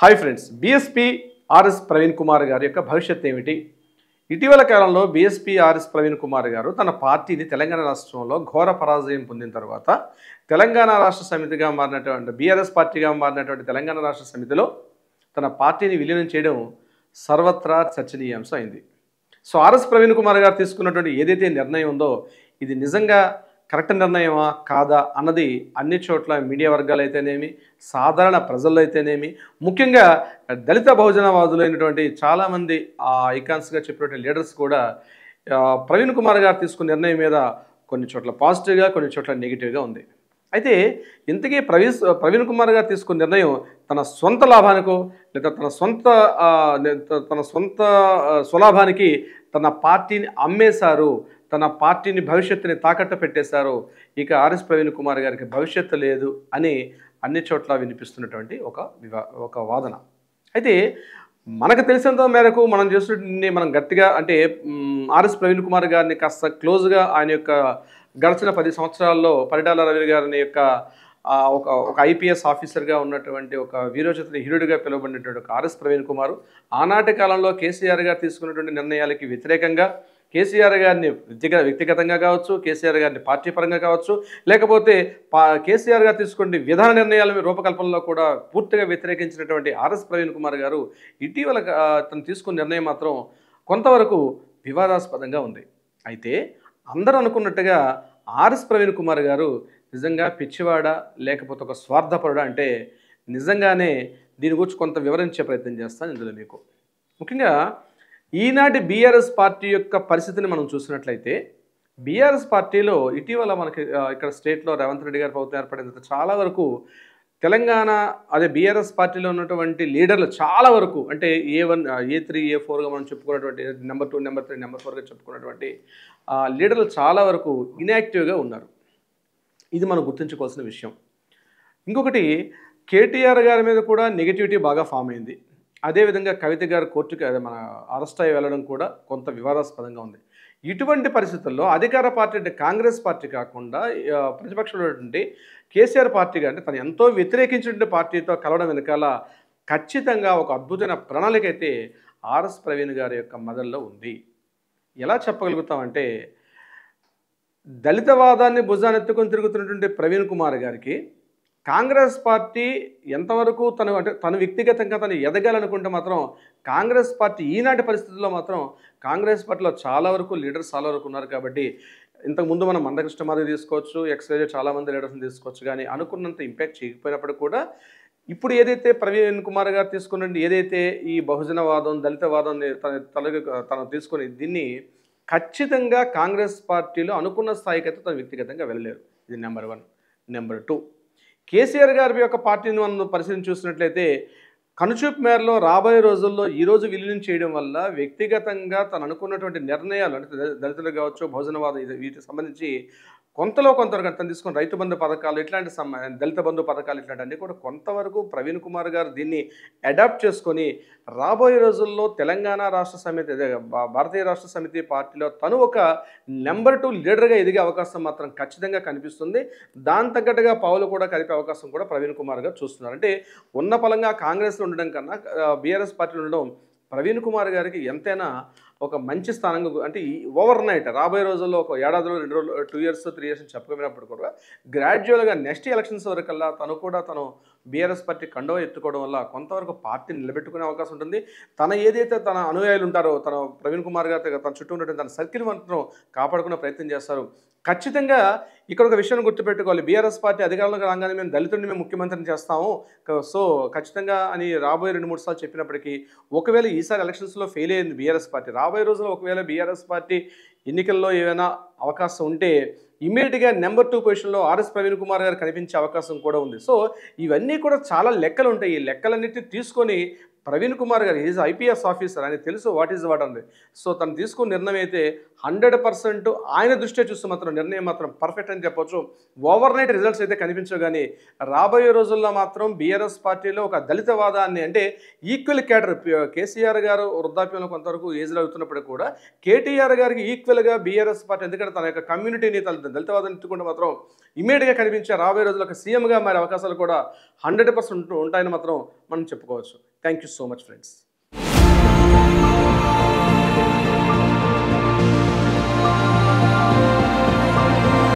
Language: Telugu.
Hi friends, BSP RS Praveen Kumar గారి యొక్క భవిష్యత్ ఏమిటి? ఇటీవల కాలంలో బీఎస్పీ ఆర్ఎస్ ప్రవీణ్ కుమార్ గారు తన పార్టీని తెలంగాణ రాష్ట్రంలో ఘోర పరాజయం పొందిన తర్వాత తెలంగాణ రాష్ట్ర సమితిగా మారినటువంటి బీఆర్ఎస్ పార్టీగా మారినటువంటి తెలంగాణ రాష్ట్ర సమితిలో తన పార్టీని విలీనం చేయడం సర్వత్రా చర్చనీయాంశం అయింది. సో ఆర్ఎస్ ప్రవీణ్ కుమార్ గారు తీసుకున్నటువంటి ఏదైతే నిర్ణయం ఉందో ఇది నిజంగా కరెక్ట్ నిర్ణయమా కాదా అన్నది అన్ని చోట్ల మీడియా వర్గాలు అయితేనేమి, సాధారణ ప్రజల్లో అయితేనేమి, ముఖ్యంగా దళిత బహుజనవాదులైనటువంటి చాలామంది ఐకాన్స్గా చెప్పినటువంటి లీడర్స్ కూడా ప్రవీణ్ కుమార్ గారు తీసుకున్న నిర్ణయం మీద కొన్ని చోట్ల పాజిటివ్గా, కొన్ని చోట్ల నెగిటివ్గా ఉంది. అయితే ఇంతకీ ప్రవీణ్ కుమార్ గారు తీసుకున్న నిర్ణయం తన సొంత లాభానికో లేదా తన సొంత స్వలాభానికి తన పార్టీని అమ్మేశారు, తన పార్టీని భవిష్యత్తుని తాకట్టు పెట్టేశారు, ఇక ఆర్ఎస్ ప్రవీణ్ కుమార్ గారికి భవిష్యత్తు లేదు అని అన్ని చోట్ల వినిపిస్తున్నటువంటి ఒక వాదన. అయితే మనకు తెలిసినంత మేరకు మనం చేస్తున్న మనం గట్టిగా అంటే ఆర్ఎస్ ప్రవీణ్ కుమార్ గారిని కాస్త క్లోజ్గా ఆయన యొక్క గడిచిన 10 సంవత్సరాల్లో పరిటాల రవి గారిని యొక్క ఒక ఐపీఎస్ ఆఫీసర్గా ఉన్నటువంటి ఒక వీరోచిత హీరుడిగా పిలువబడినటువంటి ఒక ఆర్ఎస్ ప్రవీణ్ కుమార్ ఆనాటి కాలంలో కేసీఆర్ గారు తీసుకున్నటువంటి నిర్ణయాలకి వ్యతిరేకంగా కేసీఆర్ గారిని వ్యక్తిగతంగా కావచ్చు, కేసీఆర్ గారిని పార్టీ పరంగా కావచ్చు, లేకపోతే కేసీఆర్ గారు తీసుకునే విధాన నిర్ణయాల రూపకల్పనలో కూడా పూర్తిగా వ్యతిరేకించినటువంటి ఆర్ఎస్ ప్రవీణ్ కుమార్ గారు ఇటీవల తను తీసుకున్న నిర్ణయం మాత్రం కొంతవరకు వివాదాస్పదంగా ఉంది. అయితే అందరూ అనుకున్నట్టుగా ఆర్ఎస్ ప్రవీణ్ కుమార్ గారు నిజంగా పిచ్చివాడా లేకపోతే ఒక స్వార్థపరుడా అంటే నిజంగానే దీని గురించి కొంత వివరించే ప్రయత్నం చేస్తాను ఇందులో మీకు. ముఖ్యంగా ఈనాటి బీఆర్ఎస్ పార్టీ యొక్క పరిస్థితిని మనం చూసినట్లయితే బీఆర్ఎస్ పార్టీలో ఇటీవల మనకి ఇక్కడ స్టేట్లో రేవంత్ రెడ్డి గారి ప్రభుత్వం ఏర్పడిన చాలా వరకు తెలంగాణ బీఆర్ఎస్ పార్టీలో ఉన్నటువంటి లీడర్లు చాలా వరకు అంటే A1, A3, A4గా మనం చెప్పుకున్నటువంటి నెంబర్ 2, నెంబర్ 3, నెంబర్ 4గా చెప్పుకున్నటువంటి లీడర్లు చాలా వరకు ఇన్యాక్టివ్గా ఉన్నారు. ఇది మనం గుర్తుంచుకోవాల్సిన విషయం. ఇంకొకటి కేటీఆర్ గారి మీద కూడా నెగిటివిటీ బాగా ఫామ్ అయింది. అదేవిధంగా కవిత గారు కోర్టుకి మన అరెస్ట్ అయ్యి వెళ్ళడం కూడా కొంత వివాదాస్పదంగా ఉంది. ఇటువంటి పరిస్థితుల్లో అధికార పార్టీ అంటే కాంగ్రెస్ పార్టీ కాకుండా ప్రతిపక్షంలో ఉన్నటువంటి కేసీఆర్ పార్టీగా అంటే తను ఎంతో వ్యతిరేకించిన పార్టీతో కలవడం వెనకాల ఖచ్చితంగా ఒక అద్భుతమైన ప్రణాళిక అయితే ఆర్ఎస్ ప్రవీణ్ గారి యొక్క మెదడులో ఉంది. ఎలా చెప్పగలుగుతామంటే దళితవాదాన్ని భుజానెత్తుకొని తిరుగుతున్నటువంటి ప్రవీణ్ కుమార్ గారికి కాంగ్రెస్ పార్టీ ఎంతవరకు తను వ్యక్తిగతంగా తను ఎదగాలనుకుంటే మాత్రం కాంగ్రెస్ పార్టీ ఈనాటి పరిస్థితుల్లో మాత్రం కాంగ్రెస్ పార్టీలో చాలా వరకు లీడర్స్ చాలా వరకు ఉన్నారు. కాబట్టి ఇంతకుముందు మనం మందకృష్ణ మాదిరి తీసుకోవచ్చు, ఎక్స్రేజే చాలామంది లీడర్స్ని తీసుకోవచ్చు, కానీ అనుకున్నంత ఇంపాక్ట్ చేయకపోయినప్పుడు కూడా ఇప్పుడు ఏదైతే ప్రవీణ్ కుమార్ గారు తీసుకున్న ఏదైతే ఈ బహుజనవాదం దళితవాదం తను తీసుకుని దీన్ని ఖచ్చితంగా కాంగ్రెస్ పార్టీలో అనుకున్న స్థాయికి అయితే తను వ్యక్తిగతంగా వెళ్ళలేరు. ఇది నెంబర్ 1. నెంబర్ 2, కేసీఆర్ గారి యొక్క పార్టీని మనం పరిశీలన చూసినట్లయితే కనుచూపు మేరలో రాబోయే రోజుల్లో ఈరోజు విలీనం చేయడం వల్ల వ్యక్తిగతంగా తను అనుకున్నటువంటి నిర్ణయాలు అంటే దళితులు కావచ్చు, బహుజనవాదం వీటికి సంబంధించి కొంతవరకు తను తీసుకున్న రైతు బంధు పథకాలు ఇట్లాంటి దళిత బంధు పథకాలు ఇట్లాంటివన్నీ కూడా కొంతవరకు ప్రవీణ్ కుమార్ గారు దీన్ని అడాప్ట్ చేసుకొని రాబోయే రోజుల్లో తెలంగాణ రాష్ట్ర సమితి భారతీయ రాష్ట్ర సమితి పార్టీలో తను ఒక నెంబర్ 2 లీడర్గా ఎదిగే అవకాశం మాత్రం ఖచ్చితంగా కనిపిస్తుంది. దాని తగ్గట్టుగా పావులు కూడా కలిపే అవకాశం కూడా ప్రవీణ్ కుమార్ గారు చూస్తున్నారు. అంటే ఉన్న పలంగా కాంగ్రెస్లో ఉండడం కన్నా బీఆర్ఎస్ పార్టీలో ఉండడం ప్రవీణ్ కుమార్ గారికి ఎంతైనా ఒక మంచి స్థానంగా అంటే ఓవర్ నైట్ రాబోయే రోజుల్లో ఒక ఏడాదిలో 2 రోజులు 2 years 3 years అని చెప్పకపోయినప్పుడు కూడా గ్రాడ్యువల్గా నెక్స్ట్ ఎలక్షన్స్ వరకల్లా తను బీఆర్ఎస్ పార్టీ కండువా ఎత్తుకోవడం వల్ల కొంతవరకు పార్టీని నిలబెట్టుకునే అవకాశం ఉంటుంది. ఏదైతే తన అనుయాయులు ఉంటారో ప్రవీణ్ కుమార్ గారు తన చుట్టూ ఉన్నటువంటి తన సర్కిల్ మాత్రం కాపాడుకునే ప్రయత్నం చేస్తారు. ఖచ్చితంగా ఇక్కడ ఒక విషయాన్ని గుర్తుపెట్టుకోవాలి, బీఆర్ఎస్ పార్టీ అధికారంలోకి రాగానే మేము ముఖ్యమంత్రిని చేస్తాము, సో ఖచ్చితంగా అని రాబోయే 2-3 సార్లు చెప్పినప్పటికీ ఒకవేళ ఈసారి ఎలక్షన్స్లో ఫెయిల్ అయింది బీఆర్ఎస్ పార్టీ, రాబోయే రోజుల్లో ఒకవేళ బీఆర్ఎస్ పార్టీ ఎన్నికల్లో ఏమైనా అవకాశం ఉంటే ఇమ్మీడియట్గా నెంబర్ 2 పొజిషన్లో ఆర్ఎస్ ప్రవీణ్ కుమార్ గారు కనిపించే అవకాశం కూడా ఉంది. సో ఇవన్నీ కూడా చాలా లెక్కలు ఉంటాయి. ఈ లెక్కలన్నిటిని తీసుకొని ప్రవీణ్ కుమార్ గారు ఈజ్ ఐపీఎస్ ఆఫీసర్, ఆయన తెలుసు వాట్ ఈజ్ వాట్ అంది. సో తను తీసుకున్న నిర్ణయం అయితే 100% ఆయన దృష్ట్యా చూస్తే మాత్రం నిర్ణయం మాత్రం పర్ఫెక్ట్ అని చెప్పొచ్చు. ఓవర్ నైట్ రిజల్ట్స్ అయితే కనిపించవు, కానీ రాబోయే రోజుల్లో మాత్రం బీఆర్ఎస్ పార్టీలో ఒక దళితవాదాన్ని అంటే ఈక్వల్ క్యాడర్ కేసీఆర్ గారు వృద్ధాప్యంలో కొంతవరకు ఏజ్లో అవుతున్నప్పుడు కూడా కేటీఆర్ గారికి ఈక్వల్గా బీఆర్ఎస్ పార్టీ ఎందుకంటే తన యొక్క కమ్యూనిటీని దళితవాదాన్ని ఎత్తుకుంటే మాత్రం ఇమీడియట్గా కనిపించే రాబోయే రోజుల్లో ఒక సీఎంగా మారే అవకాశాలు కూడా 100% ఉంటాయని మాత్రం మనం చెప్పుకోవచ్చు. Thank you so much friends.